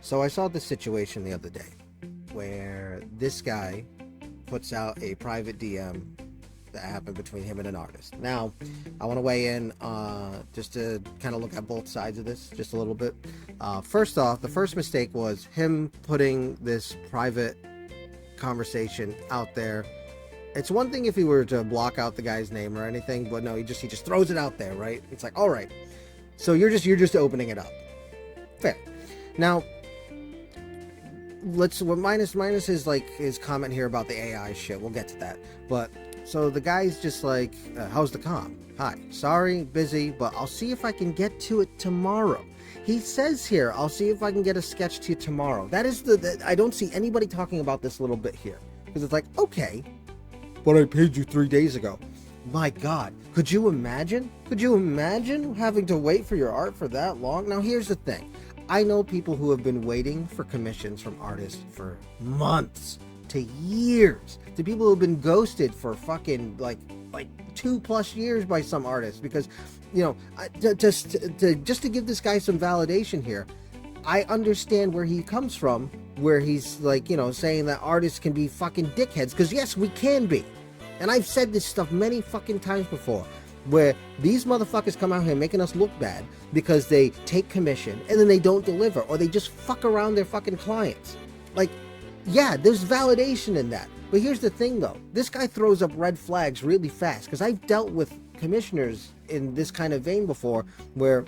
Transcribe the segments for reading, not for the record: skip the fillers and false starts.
So I saw this situation the other day where this guy puts out a private DM that happened between him and an artist. Now, I want to weigh in just to kind of look at both sides of this just a little bit. First off, the first mistake was him putting this private conversation out there. It's one thing if he were to block out the guy's name or anything, but no, he just throws it out there, right? It's like, all right, so you're just opening it up. Fair. Now, minus his comment here about the AI shit. We'll get to that. But so the guy's just like, how's the comm? Hi, sorry, busy, but I'll see if I can get to it tomorrow. He says here, I'll see if I can get a sketch to you tomorrow. That is I don't see anybody talking about this little bit here, because it's like, okay, but I paid you 3 days ago. My God, could you imagine? Could you imagine having to wait for your art for that long? Now, here's the thing. I know people who have been waiting for commissions from artists for months to years, to people who have been ghosted for fucking like 2+ years by some artists, because, you know, just to give this guy some validation here, I understand where he comes from, where he's like, you know, saying that artists can be fucking dickheads, because yes, we can be. And I've said this stuff many fucking times before, where these motherfuckers come out here making us look bad because they take commission and then they don't deliver, or they just fuck around their fucking clients. Like, yeah, there's validation in that. But here's the thing though, this guy throws up red flags really fast, because I've dealt with commissioners in this kind of vein before, where,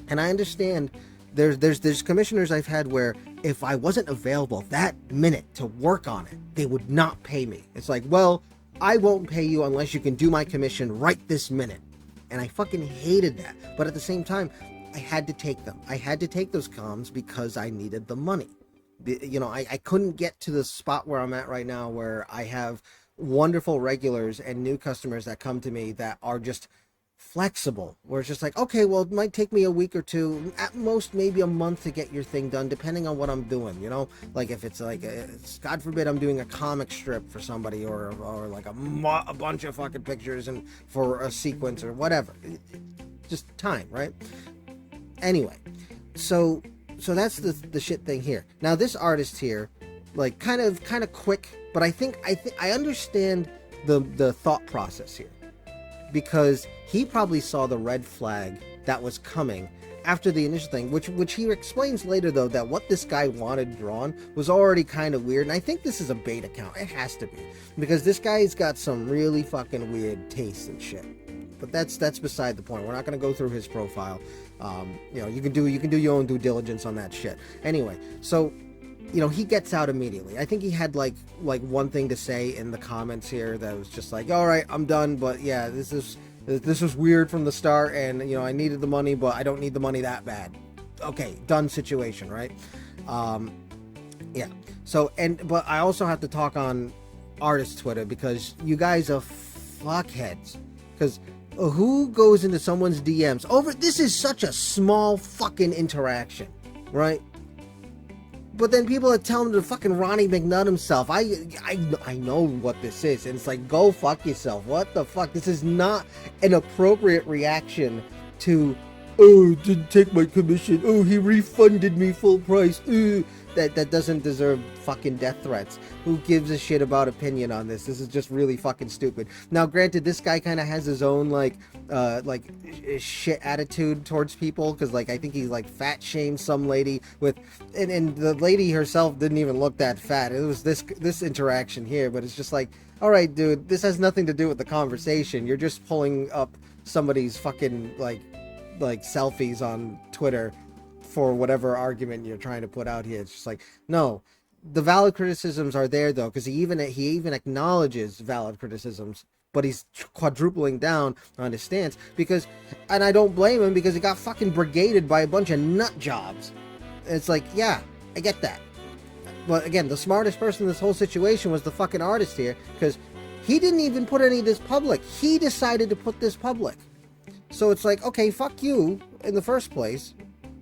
and I understand there's commissioners I've had where if I wasn't available that minute to work on it, they would not pay me. It's like, well, I won't pay you unless you can do my commission right this minute. And I fucking hated that. But at the same time, I had to take them. I had to take those comms because I needed the money. You know, I couldn't get to the spot where I'm at right now, where I have wonderful regulars and new customers that come to me that are just flexible, where it's just like, okay, well, it might take me a week or two, at most maybe a month to get your thing done, depending on what I'm doing, you know, like if it's like God forbid I'm doing a comic strip for somebody, or like a bunch of fucking pictures and for a sequence or whatever, just time, right? Anyway, so that's the shit thing here. Now this artist here, like kind of quick, but I understand the thought process here, because he probably saw the red flag that was coming after the initial thing, which he explains later though, that what this guy wanted drawn was already kind of weird. And I think this is a bait account. It has to be, because this guy's got some really fucking weird tastes and shit. But that's beside the point. We're not going to go through his profile. You know, you can do your own due diligence on that shit. Anyway, so, you know, he gets out immediately. I think he had like one thing to say in the comments here that was just like, all right, I'm done, but yeah, this was weird from the start, and, you know, I needed the money, but I don't need the money that bad. Okay, done situation, right? Yeah. So, but I also have to talk on artist Twitter, because you guys are fuckheads. Because who goes into someone's DMs over, this is such a small fucking interaction, right? But then people are telling him to fucking Ronnie McNutt himself. I know what this is. And it's like, go fuck yourself. What the fuck? This is not an appropriate reaction to, oh, didn't take my commission. Oh, he refunded me full price. That doesn't deserve fucking death threats. Who gives a shit about opinion on this? This is just really fucking stupid. Now, granted, this guy kind of has his own like shit attitude towards people, because like I think he like fat shamed some lady with, and the lady herself didn't even look that fat. It was this interaction here, but it's just like, all right, dude, this has nothing to do with the conversation. You're just pulling up somebody's fucking like selfies on Twitter for whatever argument you're trying to put out here. It's just like, no, the valid criticisms are there though, because he even acknowledges valid criticisms, but he's quadrupling down on his stance, because, and I don't blame him, because he got fucking brigaded by a bunch of nut jobs. It's like, yeah, I get that. But again, the smartest person in this whole situation was the fucking artist here, because he didn't even put any of this public. He decided to put this public. So it's like, okay, fuck you in the first place.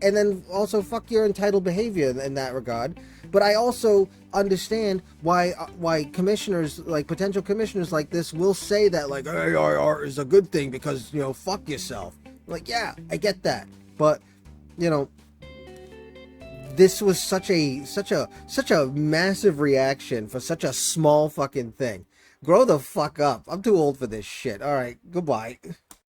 And then also fuck your entitled behavior in that regard. But I also understand why commissioners, like potential commissioners like this, will say that like, hey, art is a good thing because, you know, fuck yourself. Like, yeah, I get that. But, you know, this was such a massive reaction for such a small fucking thing. Grow the fuck up. I'm too old for this shit. All right, goodbye.